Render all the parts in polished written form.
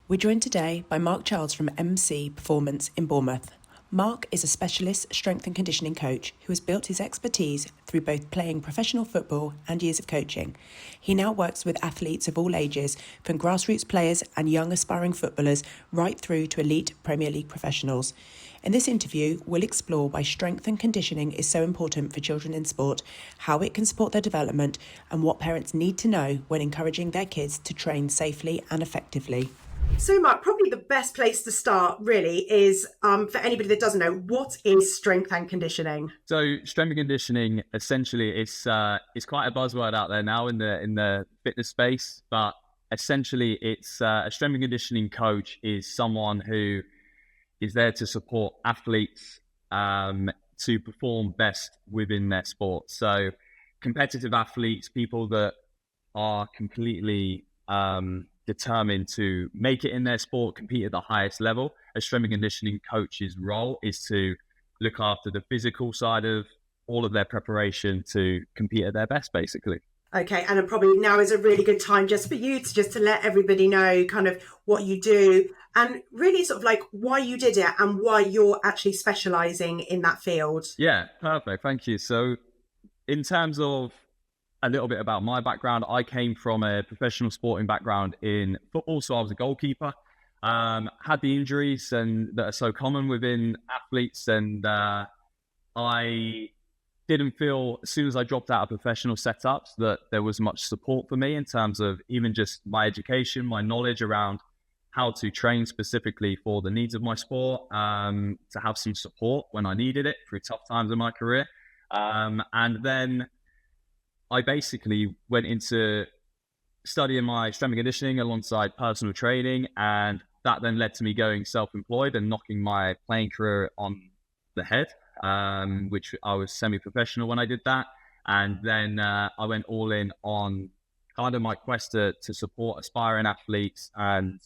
We're joined today by Mark Charles from MC Performance in Bournemouth. Mark is a specialist strength and conditioning coach who has built his expertise through both playing professional football and years of coaching. He now works with athletes of all ages, from grassroots players and young aspiring footballers right through to elite Premier League professionals. In this interview, we'll explore why strength and conditioning is so important for children in sport, how it can support their development, and what parents need to know when encouraging their kids to train safely and effectively. So, Mark, probably the best place to start really is for anybody that doesn't know, what is strength and conditioning? So, strength and conditioning essentially is quite a buzzword out there now in the fitness space. But essentially, it's a strength and conditioning coach is someone who is there to support athletes to perform best within their sport. So, competitive athletes, people that are completely determined to make it in their sport, compete at the highest level. A strength and conditioning coach's role is to look after the physical side of all of their preparation to compete at their best, basically. Okay, and probably now is a really good time just for you to let everybody know kind of what you do and really sort of like why you did it and why you're actually specialising in that field. Yeah, perfect. Thank you. So in terms of a little bit about my background, I came from a professional sporting background in football, so I was a goalkeeper. Had the injuries and that are so common within athletes, and I didn't feel, as soon as I dropped out of professional setups, that there was much support for me in terms of even just my education, my knowledge around how to train specifically for the needs of my sport, to have some support when I needed it through tough times in my career. And then I basically went into studying my strength and conditioning alongside personal training, and that then led to me going self-employed and knocking my playing career on the head, which I was semi-professional when I did that. And then I went all in on kind of my quest to support aspiring athletes and,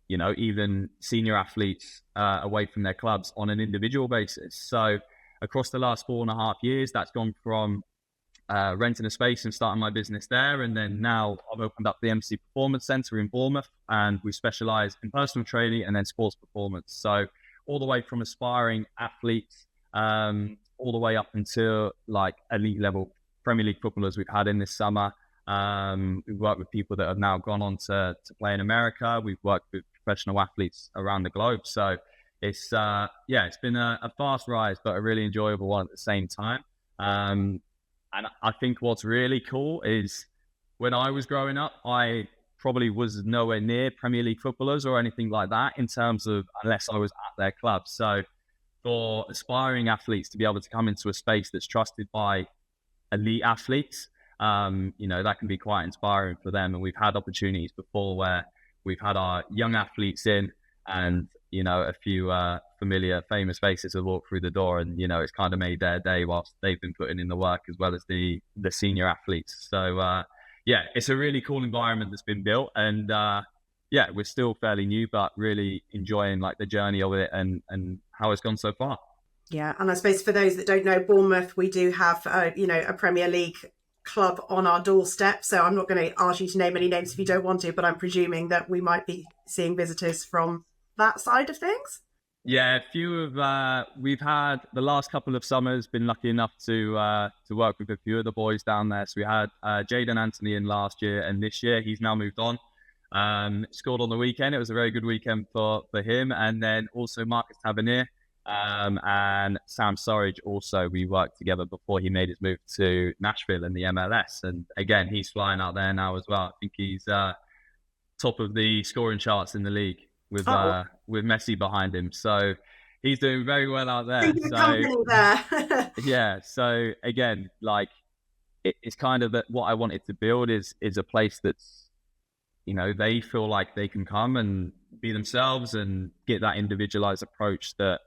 you know, even senior athletes away from their clubs on an individual basis. So across the last 4.5 years, that's gone from renting a space and starting my business there. And then now I've opened up the MC Performance Centre in Bournemouth, and we specialise in personal training and then sports performance. So all the way from aspiring athletes, all the way up until like elite level Premier League footballers we've had in this summer. We've worked with people that have now gone on to play in America. We've worked with professional athletes around the globe. So it's it's been a fast rise, but a really enjoyable one at the same time. And I think what's really cool is when I was growing up, I probably was nowhere near Premier League footballers or anything like that in terms of, unless I was at their club. So for aspiring athletes to be able to come into a space that's trusted by elite athletes, that can be quite inspiring for them. And we've had opportunities before where we've had our young athletes in, and a few familiar, famous faces have walked through the door, and it's kind of made their day whilst they've been putting in the work, as well as the senior athletes. So it's a really cool environment that's been built, and we're still fairly new, but really enjoying like the journey of it and how it's gone so far. Yeah, and I suppose for those that don't know, Bournemouth, we do have a Premier League club on our doorstep. So I'm not going to ask you to name any names if you don't want to, but I'm presuming that we might be seeing visitors from that side of things. Yeah, a few of we've had the last couple of summers been lucky enough to work with a few of the boys down there. So we had Jayden Anthony in last year, and this year he's now moved on. Scored on the weekend. It was a very good weekend for him, and then also Marcus Tavernier and Sam Surridge. Also, we worked together before he made his move to Nashville in the MLS, and again he's flying out there now as well. I think he's top of the scoring charts in the league with Messi behind him, so he's doing very well out there. Yeah. So again, like it's kind of what I wanted to build is a place that's, they feel like they can come and be themselves and get that individualized approach that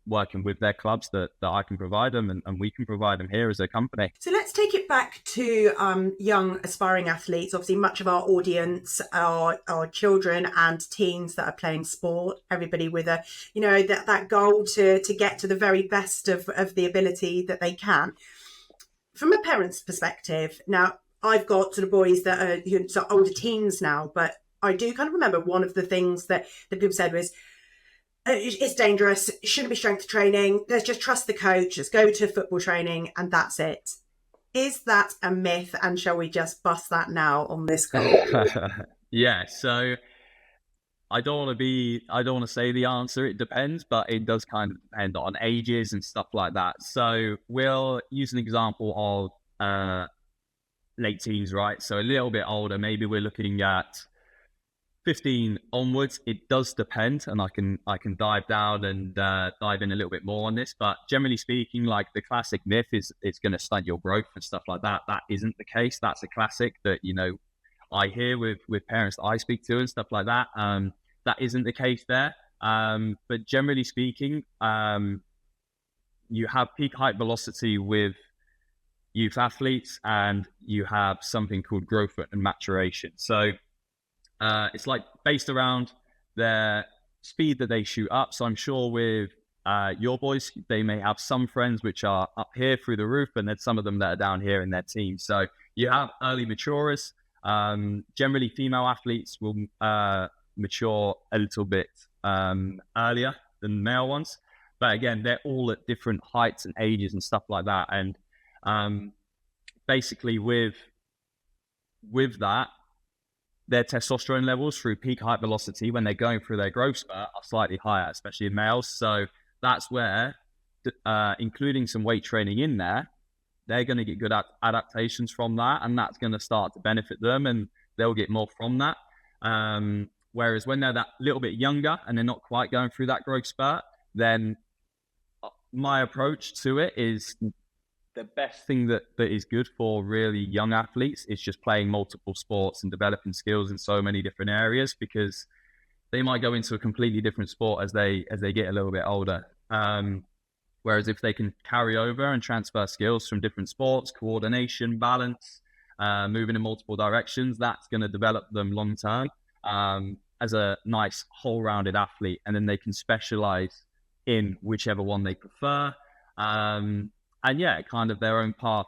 working with their clubs that I can provide them, and we can provide them here as a company. So let's take it back to young aspiring athletes. Obviously, much of our audience are children and teens that are playing sport. Everybody with a, that goal to get to the very best of the ability that they can. From a parent's perspective, now I've got sort of boys that are sort of older teens now, but I do kind of remember one of the things that people said was, it's dangerous, it shouldn't be strength training, let's just trust the coach, let's go to football training and that's it. Is that a myth, and shall we just bust that now on this call? Yeah, so I don't want to say the answer, it depends, but it does kind of depend on ages and stuff like that. So we'll use an example of late teens, right? So a little bit older, maybe we're looking at 15 onwards. It does depend, and I can dive down and dive in a little bit more on this, but generally speaking, like the classic myth is it's going to stunt your growth and stuff like that. That isn't the case. That's a classic that, you know, I hear with parents that I speak to and stuff like that. That isn't the case there. But generally speaking, you have peak height velocity with youth athletes, and you have something called growth and maturation. So it's like based around their speed that they shoot up. So I'm sure with your boys, they may have some friends which are up here through the roof, and then some of them that are down here in their team. So you have early maturers. Generally, female athletes will mature a little bit earlier than male ones. But again, they're all at different heights and ages and stuff like that. And basically with that, their testosterone levels through peak height velocity when they're going through their growth spurt are slightly higher, especially in males. So that's where, including some weight training in there, they're going to get good adaptations from that, and that's going to start to benefit them, and they'll get more from that. Whereas when they're that little bit younger and they're not quite going through that growth spurt, then my approach to it is the best thing that is good for really young athletes is just playing multiple sports and developing skills in so many different areas, because they might go into a completely different sport as they get a little bit older. Whereas if they can carry over and transfer skills from different sports, coordination, balance, moving in multiple directions, that's going to develop them long term as a nice whole-rounded athlete, and then they can specialize in whichever one they prefer. And yeah, kind of their own path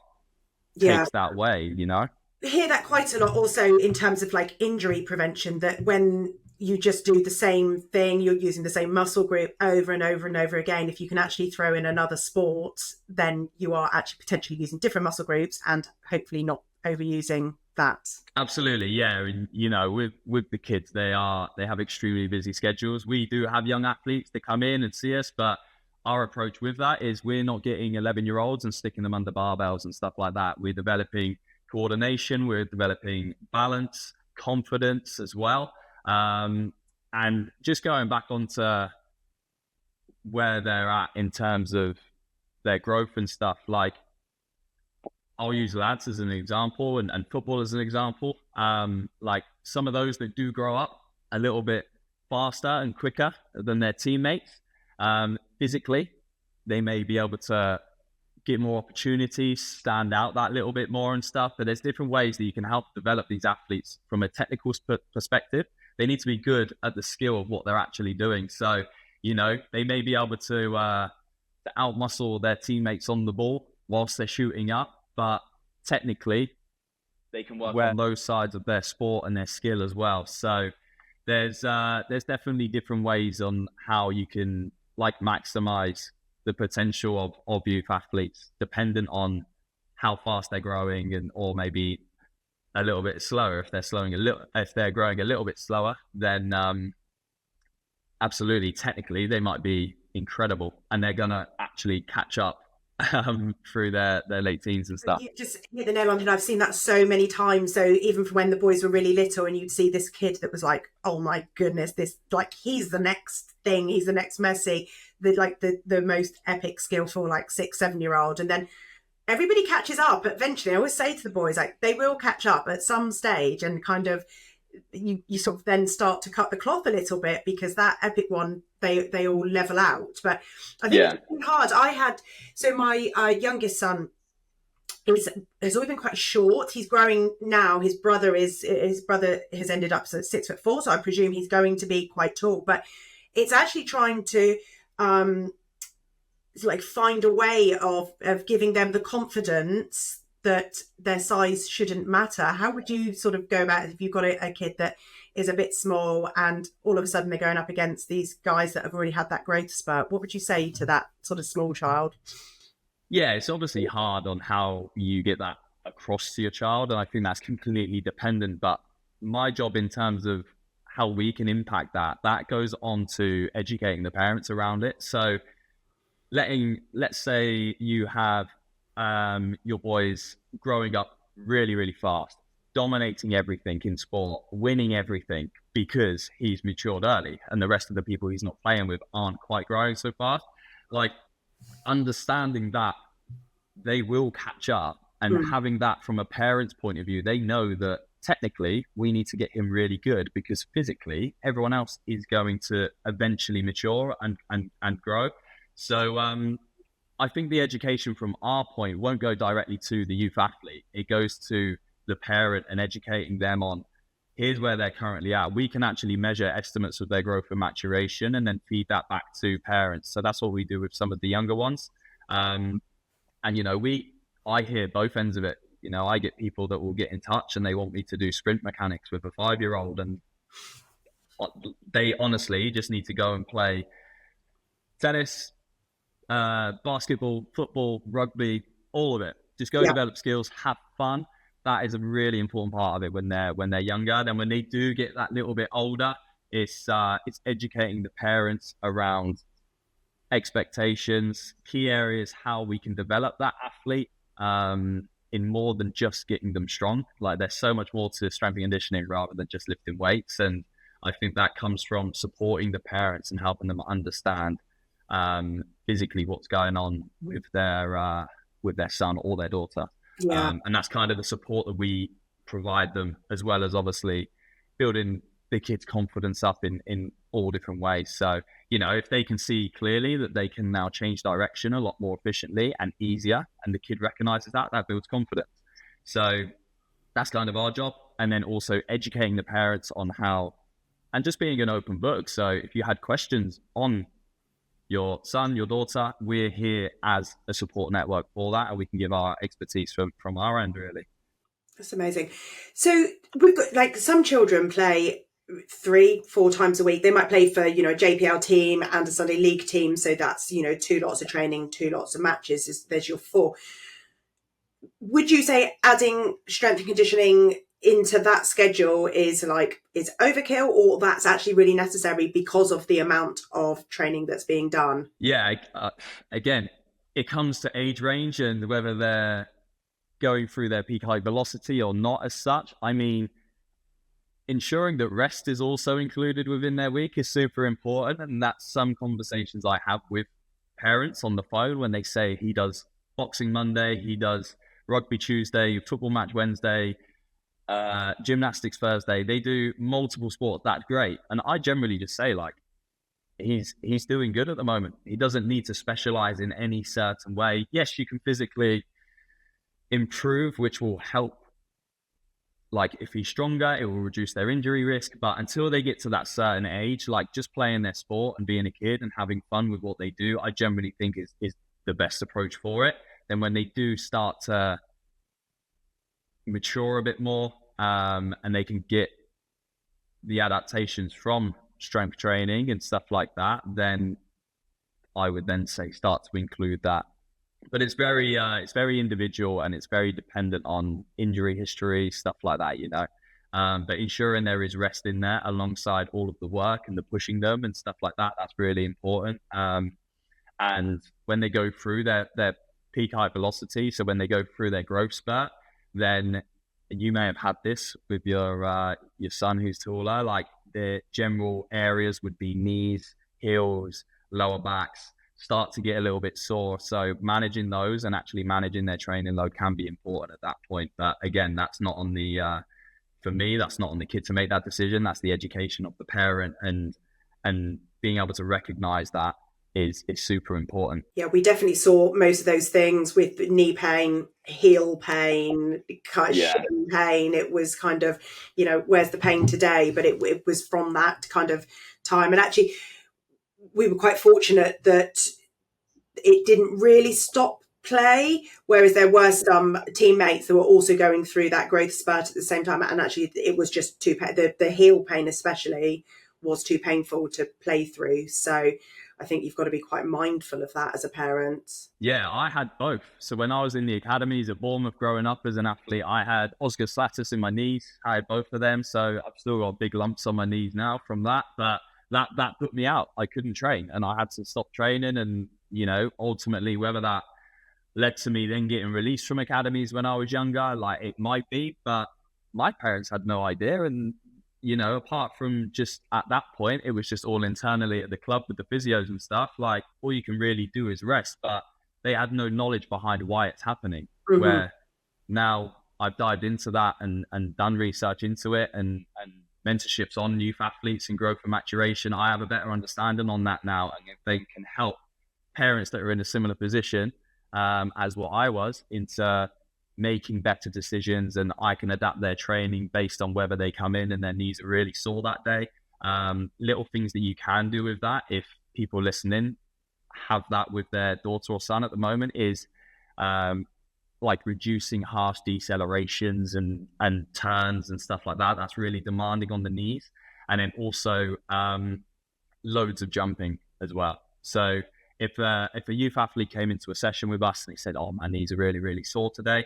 takes that way, you know? I hear that quite a lot also in terms of like injury prevention, that when you just do the same thing, you're using the same muscle group over and over and over again. If you can actually throw in another sport, then you are actually potentially using different muscle groups and hopefully not overusing that. Absolutely, yeah. And, you know, with the kids, they have extremely busy schedules. We do have young athletes that come in and see us, but our approach with that is we're not getting 11-year-olds and sticking them under barbells and stuff like that. We're developing coordination, we're developing balance, confidence as well. And just going back onto where they're at in terms of their growth and stuff, like I'll use lads as an example and football as an example. Like some of those that do grow up a little bit faster and quicker than their teammates, physically, they may be able to get more opportunities, stand out that little bit more and stuff. But there's different ways that you can help develop these athletes from a technical perspective. They need to be good at the skill of what they're actually doing. So, you know, they may be able to outmuscle their teammates on the ball whilst they're shooting up, but technically they can work on those sides of their sport and their skill as well. So there's definitely different ways on how you can like maximize the potential of youth athletes, dependent on how fast they're growing, and or maybe a little bit slower. If they're growing a little bit slower, then absolutely, technically they might be incredible, and they're gonna actually catch up through their late teens and stuff. You just hit the nail on it. I've seen that so many times. So even from when the boys were really little, and you'd see this kid that was like, oh my goodness, this, like, he's the next thing, he's the next Messi, the most epic skillful like 6-7-year-old, and then everybody catches up eventually. I always say to the boys, like, they will catch up at some stage, and kind of you sort of then start to cut the cloth a little bit, because that epic one, they all level out. But I think it's been hard. So my youngest son has always been quite short. He's growing now. His brother has ended up at 6'4", so I presume he's going to be quite tall. But it's actually trying to like find a way of giving them the confidence that their size shouldn't matter. How would you sort of go about it if you've got a kid that is a bit small, and all of a sudden they're going up against these guys that have already had that growth spurt. What would you say to that sort of small child? Yeah, it's obviously hard on how you get that across to your child, and I think that's completely dependent. But my job in terms of how we can impact that goes on to educating the parents around it. So let's say you have your boys growing up really, really fast, dominating everything in sport, winning everything because he's matured early and the rest of the people he's not playing with aren't quite growing so fast. Like, understanding that they will catch up, and having that from a parent's point of view, they know that technically we need to get him really good because physically everyone else is going to eventually mature and grow. So I think the education from our point won't go directly to the youth athlete. It goes to the parent and educating them on, here's where they're currently at. We can actually measure estimates of their growth and maturation and then feed that back to parents. So that's what we do with some of the younger ones. And, I hear both ends of it. I get people that will get in touch and they want me to do sprint mechanics with a 5-year-old, and they honestly just need to go and play tennis, basketball, football, rugby, all of it. Just go develop skills, have fun. That is a really important part of it when they're younger. Then when they do get that little bit older, it's educating the parents around expectations, key areas, how we can develop that athlete in more than just getting them strong. Like, there's so much more to strength and conditioning rather than just lifting weights. And I think that comes from supporting the parents and helping them understand physically what's going on with their son or their daughter. And that's kind of the support that we provide them, as well as obviously building the kids' confidence up in all different ways. So, if they can see clearly that they can now change direction a lot more efficiently and easier, and the kid recognizes that builds confidence. So that's kind of our job. And then also educating the parents on how, and just being an open book. So if you had questions on your son, your daughter, we're here as a support network for that, and we can give our expertise from our end, really. That's amazing. So we've got, like, some children play 3-4 times a week. They might play for, a JPL team and a Sunday league team. So that's, 2 lots of training, 2 lots of matches. There's your 4. Would you say adding strength and conditioning into that schedule is overkill, or that's actually really necessary because of the amount of training that's being done? Yeah. Again, it comes to age range and whether they're going through their peak height velocity or not as such. I mean, ensuring that rest is also included within their week is super important. And that's some conversations I have with parents on the phone when they say he does boxing Monday, he does rugby Tuesday, football match Wednesday, gymnastics Thursday. They do multiple sports. That's great. And I generally just say, he's doing good at the moment. He doesn't need to specialize in any certain way. Yes, you can physically improve, which will help. Like, if he's stronger, it will reduce their injury risk. But until they get to that certain age, just playing their sport and being a kid and having fun with what they do, I generally think is the best approach for it. Then when they do start to mature a bit more, and they can get the adaptations from strength training and stuff like that, then I would then say start to include that. But it's very individual, and it's very dependent on injury history, stuff like that, But ensuring there is rest in there alongside all of the work and the pushing them and stuff like that, that's really important. And when they go through their peak height velocity, so when they go through their growth spurt, then you may have had this with your son who's taller, like the general areas would be knees, heels, lower backs, start to get a little bit sore. So managing those and actually managing their training load can be important at that point. But again, that's not on the, for me, that's not on the kid to make that decision. That's the education of the parent, and being able to recognize that is super important. Yeah, we definitely saw most of those things with knee pain, heel pain, shin pain. It was kind of, where's the pain today? But it was from that kind of time. And actually, we were quite fortunate that it didn't really stop play, whereas there were some teammates that were also going through that growth spurt at the same time, and actually it was just the heel pain especially was too painful to play through. So I think you've got to be quite mindful of that as a parent. Yeah, I had both. So when I was in the academies at Bournemouth growing up as an athlete, I had osgood-schlätus in my knees. I had both of them. So I've still got big lumps on my knees now from that. But that put me out. I couldn't train and I had to stop training. And, you know, ultimately, whether that led to me then getting released from academies when I was younger, like it might be, but my parents had no idea. And, you know, apart from just at that point, it was just all internally at the club with the physios and stuff. Like all you can really do is rest, but they had no knowledge behind why it's happening. Mm-hmm. Where now I've dived into that and done research into it and mentorships on youth athletes and growth and maturation. I have a better understanding on that now. And if they can help parents that are in a similar position as what I was into making better decisions, and I can adapt their training based on whether they come in and their knees are really sore that day. Little things that you can do with that, if people listening have that with their daughter or son at the moment, is like reducing harsh decelerations and turns and stuff like that. That's really demanding on the knees. And then also loads of jumping as well. So if a youth athlete came into a session with us and they said, "Oh, my knees are really, really sore today,"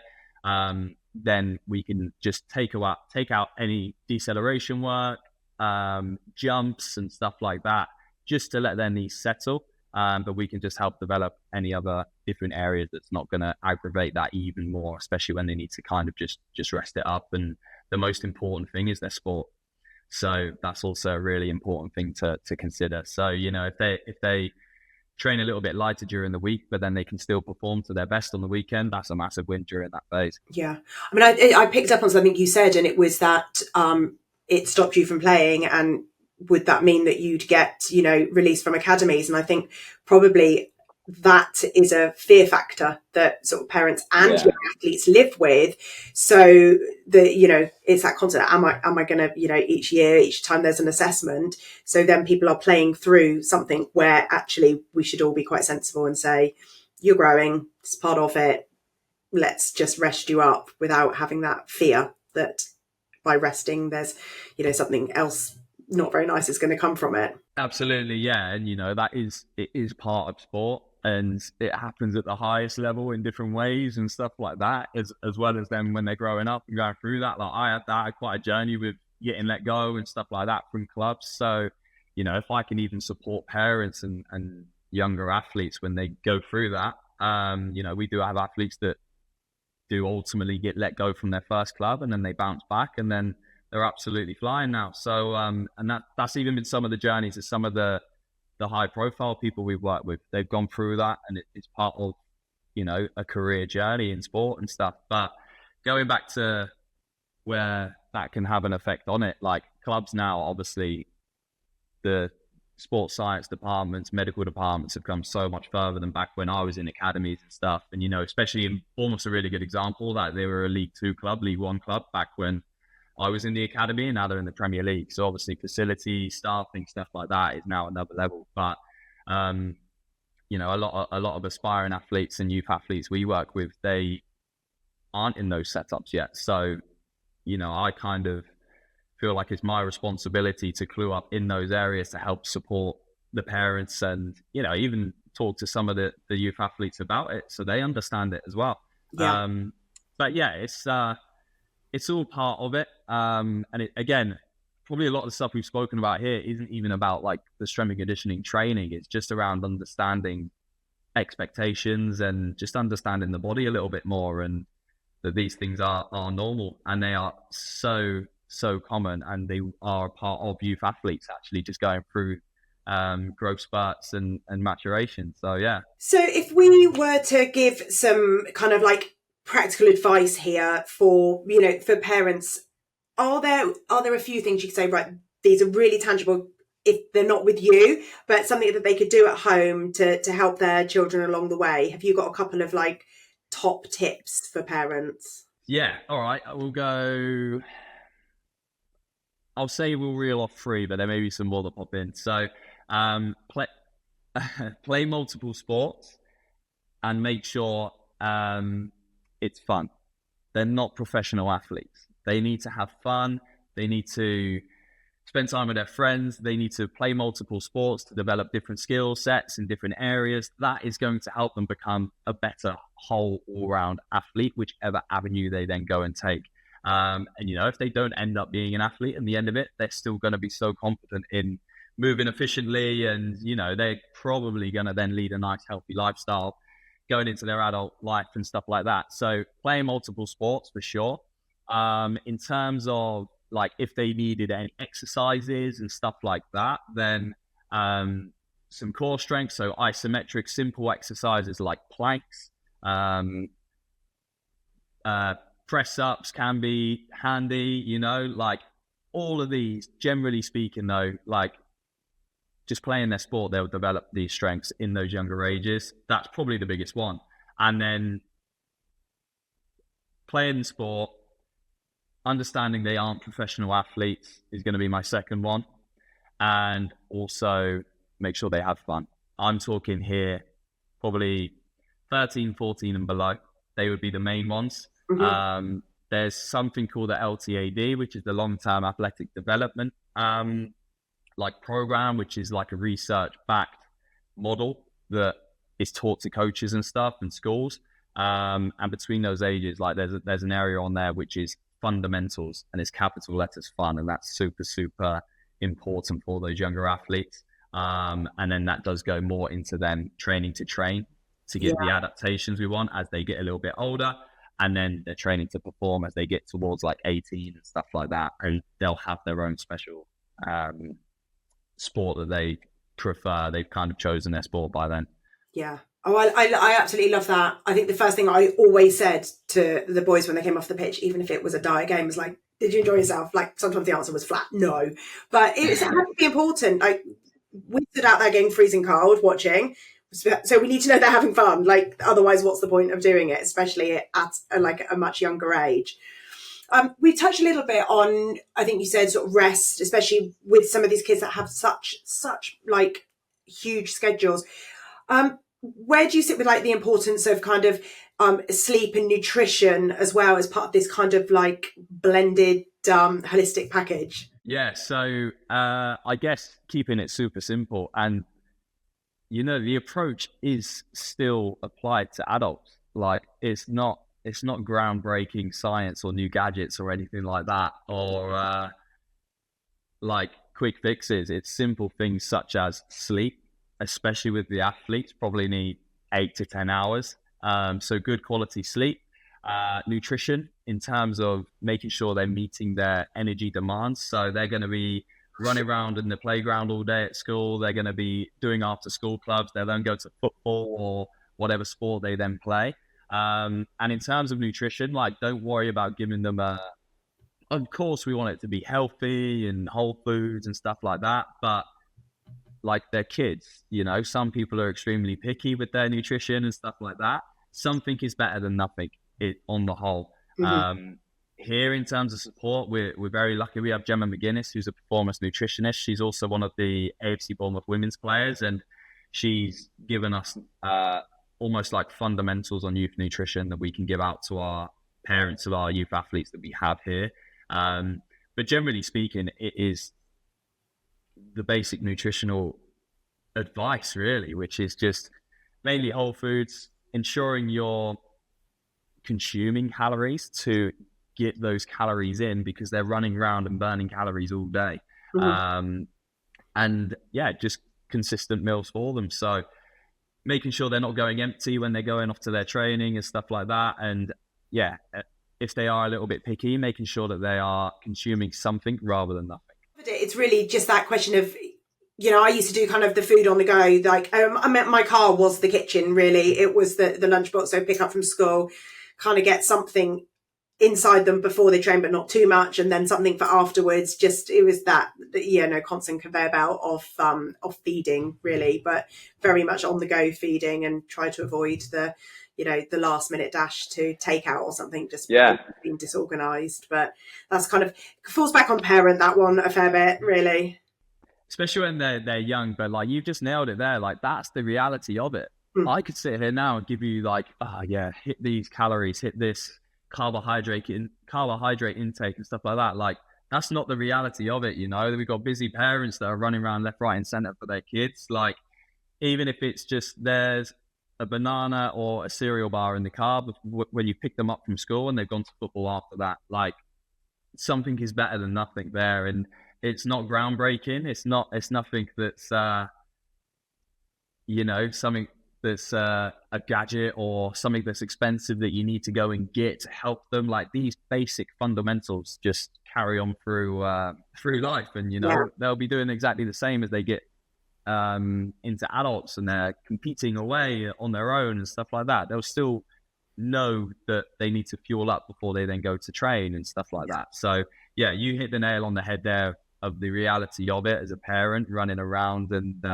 then we can just take out any deceleration work, jumps and stuff like that, just to let their knees settle. But we can just help develop any other different areas that's not going to aggravate that even more, especially when they need to kind of just rest it up. And the most important thing is their sport. So that's also a really important thing to consider. So, you know, if they train a little bit lighter during the week, but then they can still perform to their best on the weekend, that's a massive win during that phase. Yeah. I mean, I picked up on something you said, and it was that it stopped you from playing, and would that mean that you'd get, you know, released from academies? And I think probably that is a fear factor that sort of parents and young athletes live with. So you know, it's that concept, am I going to, you know, each time there's an assessment. So then people are playing through something where actually we should all be quite sensible and say, you're growing, it's part of it. Let's just rest you up, without having that fear that by resting, there's, you know, something else not very nice is going to come from it. Absolutely, yeah. And you know, it is part of sport, and it happens at the highest level in different ways and stuff like that, as well as them when they're growing up and going through that. Like I had quite a journey with getting let go and stuff like that from clubs. So, you know, if I can even support parents and younger athletes when they go through that, you know, we do have athletes that do ultimately get let go from their first club and then they bounce back and then they're absolutely flying now. So, and that's even been some of the journeys of some of the high profile people we've worked with. They've gone through that, and it's part of, you know, a career journey in sport and stuff. But going back to where that can have an effect on it, like clubs now, obviously the sports science departments, medical departments have come so much further than back when I was in academies and stuff. And, you know, especially in Bournemouth's a really good example that they were a League 2 club, League 1 club back when I was in the academy, and now they're in the Premier League. So obviously facilities, staffing, stuff like that is now another level. But, you know, a lot of aspiring athletes and youth athletes we work with, they aren't in those setups yet. So, you know, I kind of feel like it's my responsibility to clue up in those areas to help support the parents and, you know, even talk to some of the youth athletes about it so they understand it as well. Yeah. But yeah, it's all part of it. And again, probably a lot of the stuff we've spoken about here isn't even about like the strength and conditioning training. It's just around understanding expectations and just understanding the body a little bit more, and that these things are normal, and they are so common, and they are a part of youth athletes actually just going through growth spurts and maturation. So yeah. So if we were to give some kind of like practical advice here for, you know, for parents, are there a few things you could say, right, these are really tangible if they're not with you, but something that they could do at home to help their children along the way? Have you got a couple of like top tips for parents? Yeah, all right, I'll say we'll reel off 3, but there may be some more that pop in. So play multiple sports and make sure it's fun. They're not professional athletes. They need to have fun. They need to spend time with their friends. They need to play multiple sports to develop different skill sets in different areas. That is going to help them become a better whole all-round athlete, whichever avenue they then go and take. And, if they don't end up being an athlete at the end of it, they're still going to be so confident in moving efficiently. And, they're probably going to then lead a nice, healthy lifestyle going into their adult life and stuff like that. So playing multiple sports for sure. In terms of like if they needed any exercises and stuff like that, then some core strength. So isometric, simple exercises like planks, press ups can be handy, like all of these, generally speaking though, like just playing their sport, they'll develop these strengths in those younger ages. That's probably the biggest one. And then playing the sport, understanding they aren't professional athletes is going to be my second one. And also make sure they have fun. I'm talking here probably 13, 14 and below. They would be the main ones. Mm-hmm. There's something called the LTAD, which is the long-term athletic development program, which is like a research-backed model that is taught to coaches and stuff and schools. And between those ages, like there's an area on there which is fundamentals, and it's capital letters fun, and that's super, super important for those younger athletes. And then that does go more into them training to train to get the adaptations we want as they get a little bit older. And then they're training to perform as they get towards like 18 and stuff like that. And they'll have their own special sport that they prefer. They've kind of chosen their sport by then. Yeah. Oh, I absolutely love that. I think the first thing I always said to the boys when they came off the pitch, even if it was a dire game, was like, did you enjoy yourself? Like sometimes the answer was flat, no. But it had to be important. Like we stood out there getting freezing cold watching. So we need to know they're having fun. Like otherwise, what's the point of doing it, especially at a much younger age? We touched a little bit on, I think you said sort of rest, especially with some of these kids that have such like huge schedules. Where do you sit with like the importance of kind of sleep and nutrition as well as part of this kind of like blended holistic package? Yeah, so I guess keeping it super simple, and the approach is still applied to adults. Like it's not groundbreaking science or new gadgets or anything like that, or like quick fixes. It's simple things such as sleep, especially with the athletes, probably need 8 to 10 hours. So good quality sleep, nutrition in terms of making sure they're meeting their energy demands. So they're going to be running around in the playground all day at school. They're going to be doing after school clubs. They'll then go to football or whatever sport they then play. And in terms of nutrition, like don't worry about giving them of course we want it to be healthy and whole foods and stuff like that, but like they're kids, some people are extremely picky with their nutrition and stuff like that. Something is better than nothing on the whole. Mm-hmm. Here in terms of support, we're very lucky. We have Gemma McGuinness, who's a performance nutritionist. She's also one of the AFC Bournemouth women's players, and she's given us almost like fundamentals on youth nutrition that we can give out to our parents of our youth athletes that we have here. But generally speaking, it is the basic nutritional advice really, which is just mainly whole foods, ensuring you're consuming calories to get those calories in because they're running around and burning calories all day. Mm-hmm. And yeah, just consistent meals for them. So making sure they're not going empty when they're going off to their training and stuff like that. And yeah, if they are a little bit picky, making sure that they are consuming something rather than nothing. It's really just that question of, I used to do kind of the food on the go. Like my car was the kitchen, really. It was the lunchbox. So pick up from school, kind of get something inside them before they train, but not too much. And then something for afterwards. Just, it was that, constant conveyor belt of feeding really, but very much on the go feeding, and try to avoid the last minute dash to take out or something, just being disorganized. But that's kind of falls back on parent, that one a fair bit, really. Especially when they're young, but like you've just nailed it there. Like that's the reality of it. I could sit here now and give you like, yeah, hit these calories, hit this carbohydrate intake and stuff like that. Like, that's not the reality of it. We've got busy parents that are running around left, right, and center for their kids. Like, even if it's just there's a banana or a cereal bar in the car when you pick them up from school and they've gone to football after that, like, something is better than nothing there. And it's not groundbreaking. It's nothing that's, something that's a gadget or something that's expensive that you need to go and get to help them. Like, these basic fundamentals just carry on through life. And, they'll be doing exactly the same as they get into adults and they're competing away on their own and stuff like that. They'll still know that they need to fuel up before they then go to train and stuff like that. So yeah, you hit the nail on the head there of the reality of it as a parent running around and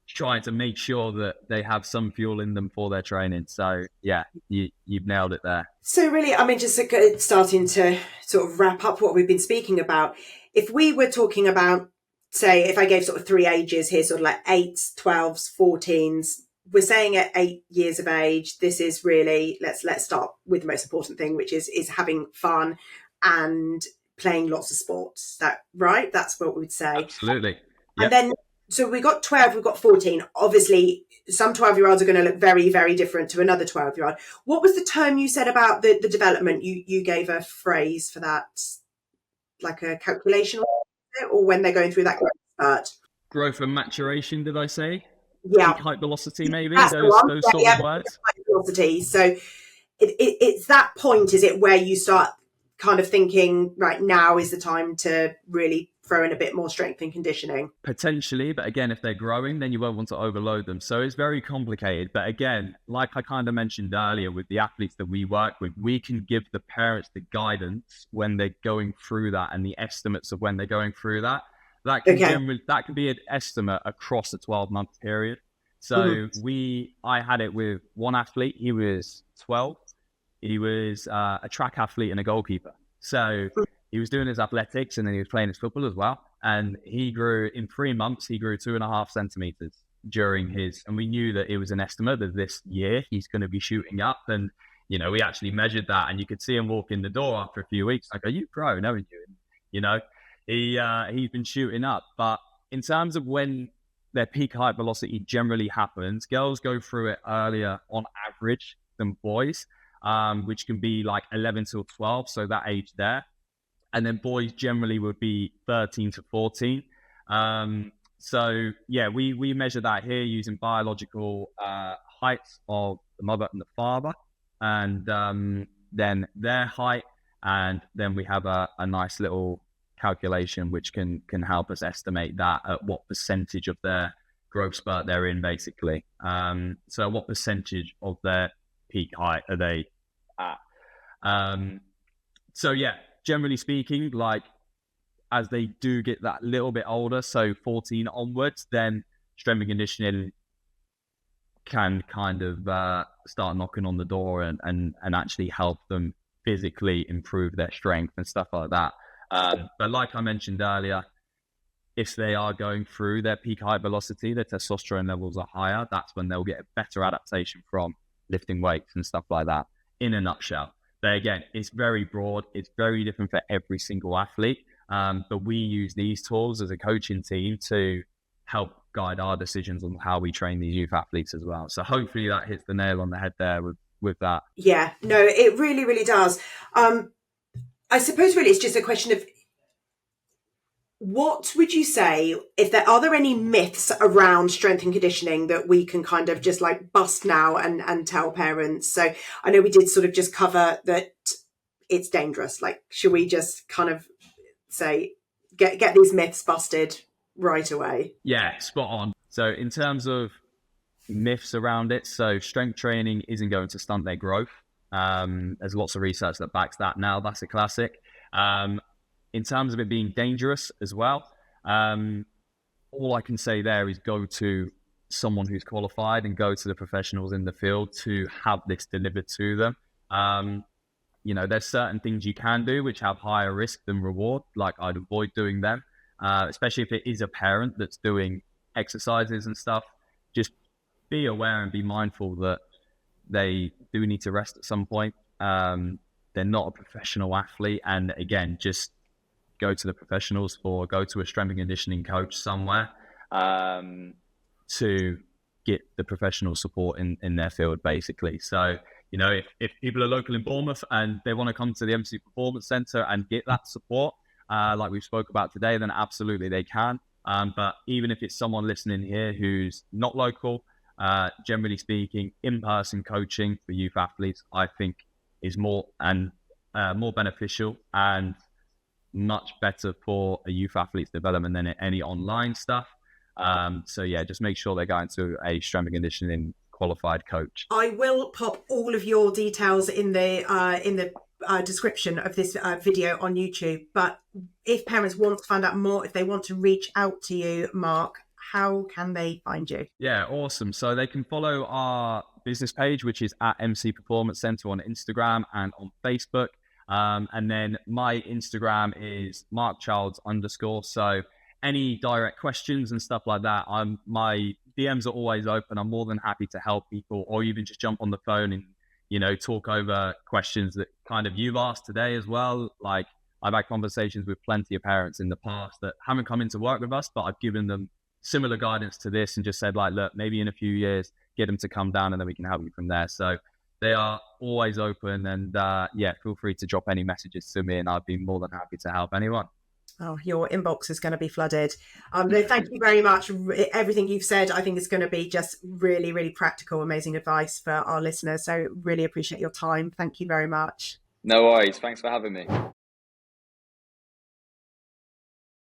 trying to make sure that they have some fuel in them for their training. So yeah, you've nailed it there. So really, I mean, just starting to sort of wrap up what we've been speaking about, if we were talking about, say, if I gave sort of 3 ages here, sort of like 8s, 12s, 14s, we're saying at 8 years of age, this is really, let's start with the most important thing, which is having fun and playing lots of sports. Is that right? That's what we'd say. Absolutely. Yep. And then, so we got 12, we've got 14. Obviously, some 12-year-olds are going to look very, very different to another 12-year-old. What was the term you said about the development? You gave a phrase for that, like a calculation, or when they're going through that growth spurt? Growth and maturation, did I say? Yeah. Peak height velocity, maybe? That's those sort of words. Velocity. So it's that point, is it, where you start kind of thinking, right, now is the time to really throw in a bit more strength and conditioning? Potentially, but again, if they're growing, then you won't want to overload them. So it's very complicated. But again, like I kind of mentioned earlier, with the athletes that we work with, we can give the parents the guidance when they're going through that and the estimates of when they're going through that. That can be an estimate across a 12-month period. So I had it with one athlete. He was 12. He was a track athlete and a goalkeeper. So he was doing his athletics and then he was playing his football as well. And he grew, in 3 months, he grew 2.5 centimeters during his, and we knew that it was an estimate that this year he's going to be shooting up. And, we actually measured that, and you could see him walk in the door after a few weeks. Like, are you grown, haven't you? He's been shooting up. But in terms of when their peak height velocity generally happens, girls go through it earlier on average than boys, which can be like 11 to 12, so that age there. And then boys generally would be 13 to 14. So yeah, we measure that here using biological heights of the mother and the father, and then their height, and then we have a nice little calculation which can help us estimate that at what percentage of their growth spurt they're in, basically. So what percentage of their peak height are they at? So yeah, generally speaking, like, as they do get that little bit older, so 14 onwards, then strength and conditioning can kind of start knocking on the door and actually help them physically improve their strength and stuff like that. But like I mentioned earlier, if they are going through their peak height velocity, their testosterone levels are higher, that's when they'll get a better adaptation from lifting weights and stuff like that, in a nutshell. But again, it's very broad. It's very different for every single athlete. But we use these tools as a coaching team to help guide our decisions on how we train these youth athletes as well. So hopefully that hits the nail on the head there with that. Yeah, no, it really, really does. I suppose really it's just a question of, what would you say, if are there any myths around strength and conditioning that we can kind of just like bust now and tell parents? So I know we did sort of just cover that it's dangerous. Like, should we just kind of say, get these myths busted right away? Yeah, spot on. So in terms of myths around it, so strength training isn't going to stunt their growth. There's lots of research that backs that now. That's a classic. In terms of it being dangerous as well, all I can say there is go to someone who's qualified and go to the professionals in the field to have this delivered to them. There's certain things you can do which have higher risk than reward, like I'd avoid doing them, especially if it is a parent that's doing exercises and stuff. Just be aware and be mindful that they do need to rest at some point. They're not a professional athlete. And again, just go to the professionals or go to a strength and conditioning coach somewhere to get the professional support in their field, basically. So, you know, if people are local in Bournemouth and they want to come to the MC Performance Centre and get that support, like we spoke about today, then absolutely they can. But even if it's someone listening here who's not local, generally speaking, in-person coaching for youth athletes, I think is more beneficial and much better for a youth athlete's development than any online stuff. So yeah, just make sure they're going to a strength and conditioning qualified coach. I will pop all of your details in the description of this video on YouTube. But if parents want to find out more, if they want to reach out to you, Mark, how can they find you? Yeah, awesome. So they can follow our business page, which is at MC Performance Centre on Instagram and on Facebook. And then my Instagram is markchilds_. So any direct questions and stuff like that, my DMs are always open. I'm more than happy to help people, or even just jump on the phone and, you know, talk over questions that kind of you've asked today as well. Like, I've had conversations with plenty of parents in the past that haven't come into work with us, but I've given them similar guidance to this and just said, like, look, maybe in a few years, get them to come down and then we can help you from there. So they are always open, and yeah, feel free to drop any messages to me and I'd be more than happy to help anyone. Oh, your inbox is going to be flooded. Thank you very much. Everything you've said, I think is going to be just really, really practical, amazing advice for our listeners. So really appreciate your time. Thank you very much. No worries. Thanks for having me.